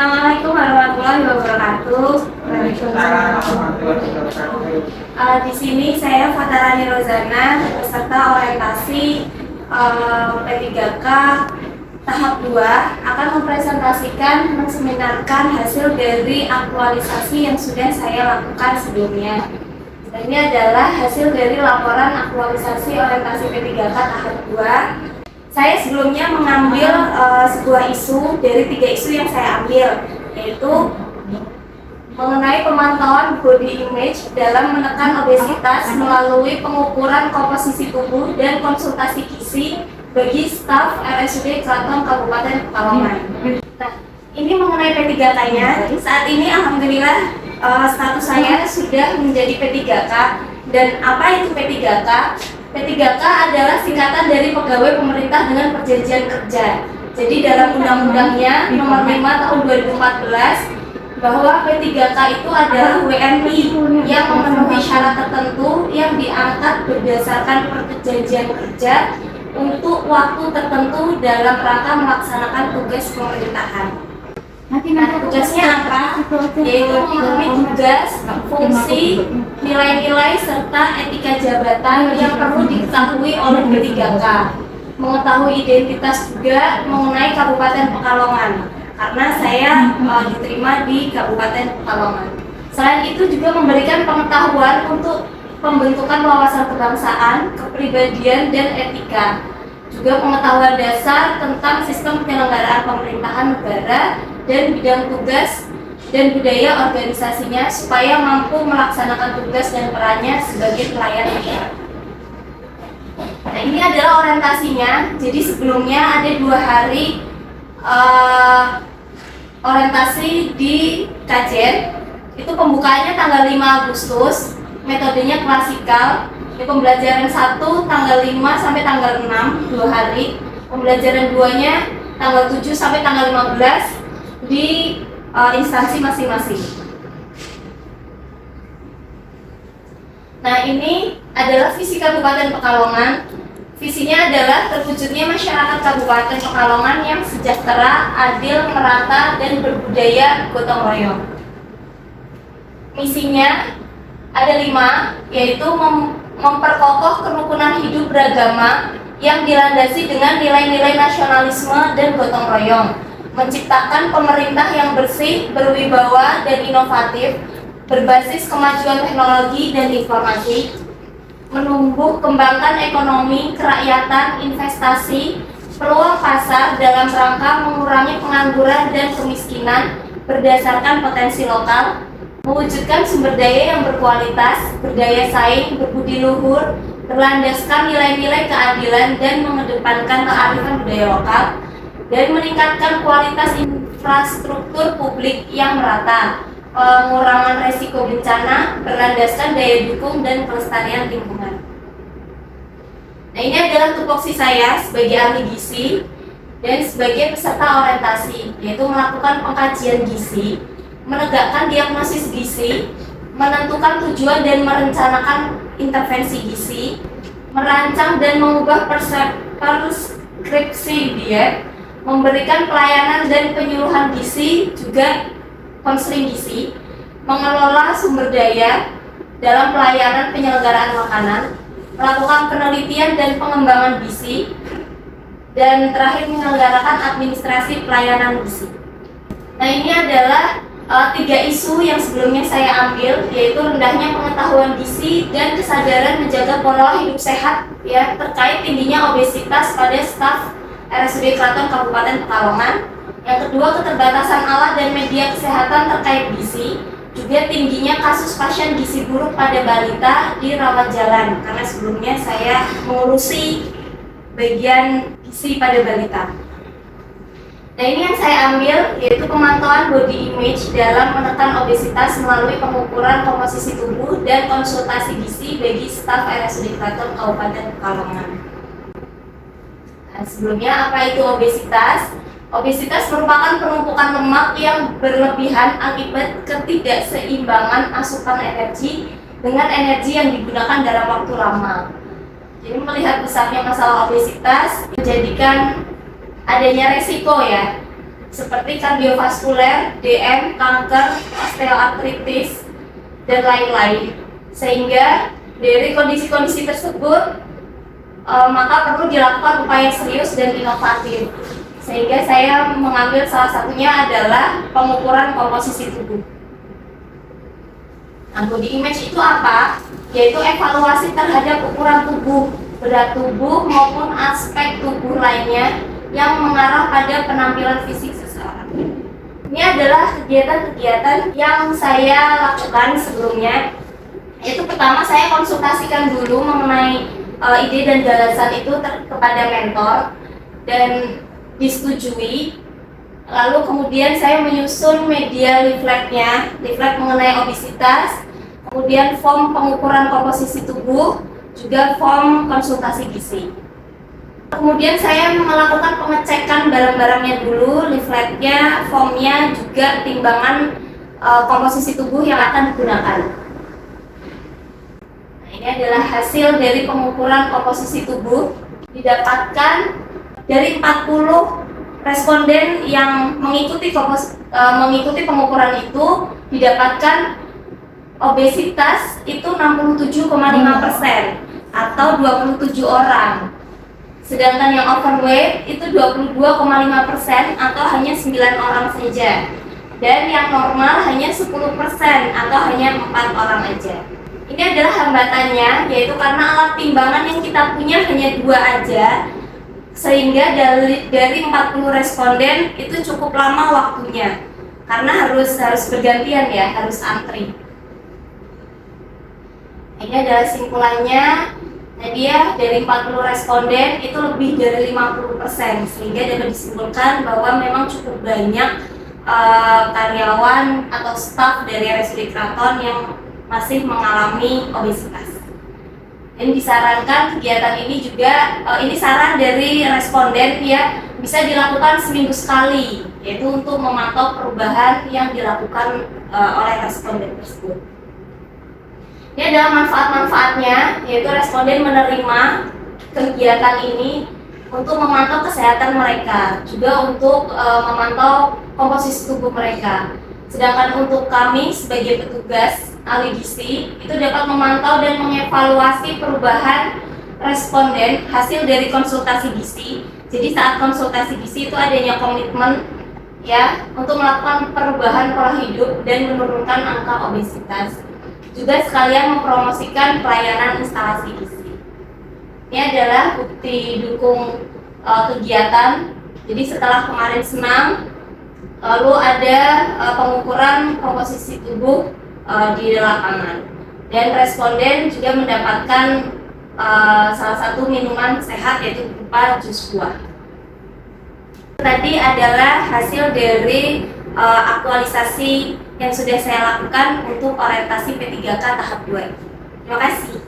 Assalamualaikum warahmatullahi wabarakatuh. Di sini saya Fatarani Rozana, peserta orientasi P3K tahap 2 akan mempresentasikan, menseminarkan hasil dari aktualisasi yang sudah saya lakukan sebelumnya. Dan ini adalah hasil dari laporan aktualisasi orientasi P3K tahap 2. Saya sebelumnya mengambil sebuah isu dari 3 isu yang saya ambil, yaitu mengenai pemantauan body image dalam menekan obesitas melalui pengukuran komposisi tubuh dan konsultasi gizi bagi staf RSUD Keraton Kabupaten Pekalongan. Nah, ini mengenai P3K-nya. Saat ini alhamdulillah status saya sudah menjadi P3K. Dan apa itu P3K? P3K adalah singkatan dari Pegawai Pemerintah dengan Perjanjian Kerja. Jadi dalam undang-undangnya nomor 5 tahun 2014 bahwa P3K itu adalah WNI yang memenuhi syarat tertentu yang diangkat berdasarkan perjanjian kerja untuk waktu tertentu dalam rangka melaksanakan tugas pemerintahan. Nah, tugasnya apa? Yaitu memenuhi tugas, fungsi, nilai-nilai, serta etika jabatan yang perlu diketahui oleh P3K. Mengetahui identitas juga mengenai Kabupaten Pekalongan, karena saya diterima di Kabupaten Pekalongan. Selain itu juga memberikan pengetahuan untuk pembentukan wawasan kebangsaan, kepribadian, dan etika. Juga pengetahuan dasar tentang sistem penyelenggaraan pemerintahan negara dan bidang tugas dan budaya organisasinya supaya mampu melaksanakan tugas dan perannya sebagai pelayan negara. Nah, ini adalah orientasinya. Jadi sebelumnya ada 2 hari orientasi di Kajen. Itu pembukaannya tanggal 5 Agustus, metodenya klasikal. Di pembelajaran 1 tanggal 5 sampai tanggal 6, 2 hari. Pembelajaran 2-nya tanggal 7 sampai tanggal 15 di instansi masing-masing. Nah, ini adalah visi Kabupaten Pekalongan. Visinya adalah terwujudnya masyarakat Kabupaten Pekalongan yang sejahtera, adil, merata, dan berbudaya gotong royong. Misinya ada 5, yaitu memperkokoh kerukunan hidup beragama yang dilandasi dengan nilai-nilai nasionalisme dan gotong royong, menciptakan pemerintah yang bersih, berwibawa, dan inovatif, berbasis kemajuan teknologi dan informasi, menumbuh kembangkan ekonomi, kerakyatan, investasi, peluang pasar dalam rangka mengurangi pengangguran dan kemiskinan berdasarkan potensi lokal, mewujudkan sumber daya yang berkualitas, berdaya saing, berbudi luhur, berlandaskan nilai-nilai keadilan dan mengedepankan kearifan budaya lokal, dan meningkatkan kualitas infrastruktur publik yang merata, pengurangan resiko bencana, berlandaskan daya dukung dan kelestarian lingkungan. Nah, ini adalah tupoksi saya sebagai ahli gizi dan sebagai peserta orientasi, yaitu melakukan pengkajian gizi, menegakkan diagnosis gizi, menentukan tujuan dan merencanakan intervensi gizi, merancang dan mengubah preskripsi diet, memberikan pelayanan dan penyuluhan gizi, juga konseling gizi, mengelola sumber daya dalam pelayanan penyelenggaraan makanan, melakukan penelitian dan pengembangan gizi, dan terakhir menyelenggarakan administrasi pelayanan gizi. Nah, ini adalah 3 isu yang sebelumnya saya ambil, yaitu rendahnya pengetahuan gizi dan kesadaran menjaga pola hidup sehat ya terkait tingginya obesitas pada staf RSUD Keraton Kabupaten Pekalongan. Yang kedua, keterbatasan alat dan media kesehatan terkait gizi, juga tingginya kasus pasien gizi buruk pada balita di rawat jalan, karena sebelumnya saya mengurusi bagian gizi pada balita. Nah, ini yang saya ambil, yaitu pemantauan body image dalam menekan obesitas melalui pengukuran komposisi tubuh dan konsultasi gizi bagi staf RSUD Keraton Kabupaten Pekalongan. Nah, sebelumnya apa itu obesitas? Obesitas merupakan penumpukan lemak yang berlebihan akibat ketidakseimbangan asupan energi dengan energi yang digunakan dalam waktu lama. Jadi melihat besarnya masalah obesitas menjadikan adanya resiko ya seperti kardiovaskuler, DM, kanker, osteoartritis, dan lain-lain. Sehingga dari kondisi-kondisi tersebut maka perlu dilakukan upaya serius dan inovatif. Sehingga saya mengambil salah satunya adalah pengukuran komposisi tubuh. Nah, body image itu apa? Yaitu evaluasi terhadap ukuran tubuh, berat tubuh maupun aspek tubuh lainnya yang mengarah pada penampilan fisik seseorang. Ini adalah kegiatan-kegiatan yang saya lakukan sebelumnya. Yaitu pertama, saya konsultasikan dulu mengenai ide dan gagasan itu kepada mentor dan disetujui. Lalu kemudian saya menyusun media leaflet mengenai obesitas, kemudian form pengukuran komposisi tubuh, juga form konsultasi gizi. Kemudian saya melakukan pengecekan barang-barangnya dulu, leafletnya, formnya, juga timbangan komposisi tubuh yang akan digunakan. Ini adalah hasil dari pengukuran komposisi tubuh. Didapatkan dari 40 responden yang mengikuti pengukuran itu, didapatkan obesitas itu 67,5% atau 27 orang. Sedangkan yang overweight itu 22,5% atau hanya 9 orang saja. Dan yang normal hanya 10% atau hanya 4 orang aja. Ini adalah hambatannya, yaitu karena alat timbangan yang kita punya hanya 2 aja, sehingga dari 40 responden itu cukup lama waktunya, karena harus bergantian ya, harus antri. Ini adalah simpulannya. Tadi ya, dari 40 responden itu lebih dari 50%, sehingga dapat disimpulkan bahwa memang cukup banyak karyawan atau staf dari RSUD Keraton yang masih mengalami obesitas. Dan disarankan kegiatan ini juga, ini saran dari responden ya, bisa dilakukan seminggu sekali, yaitu untuk memantau perubahan yang dilakukan oleh responden tersebut. Ini adalah manfaat-manfaatnya, yaitu responden menerima kegiatan ini untuk memantau kesehatan mereka, juga untuk memantau komposisi tubuh mereka. Sedangkan untuk kami sebagai petugas ahli gizi itu dapat memantau dan mengevaluasi perubahan responden hasil dari konsultasi gizi. Jadi saat konsultasi gizi itu adanya komitmen ya untuk melakukan perubahan pola hidup dan menurunkan angka obesitas. Juga sekalian mempromosikan pelayanan instalasi gizi. Ini adalah bukti dukung kegiatan. Jadi setelah kemarin senam, lalu ada pengukuran komposisi tubuh di lapangan, dan responden juga mendapatkan salah satu minuman sehat, yaitu berupa jus buah. Tadi adalah hasil dari aktualisasi yang sudah saya lakukan untuk orientasi P3K tahap 2. Terima kasih.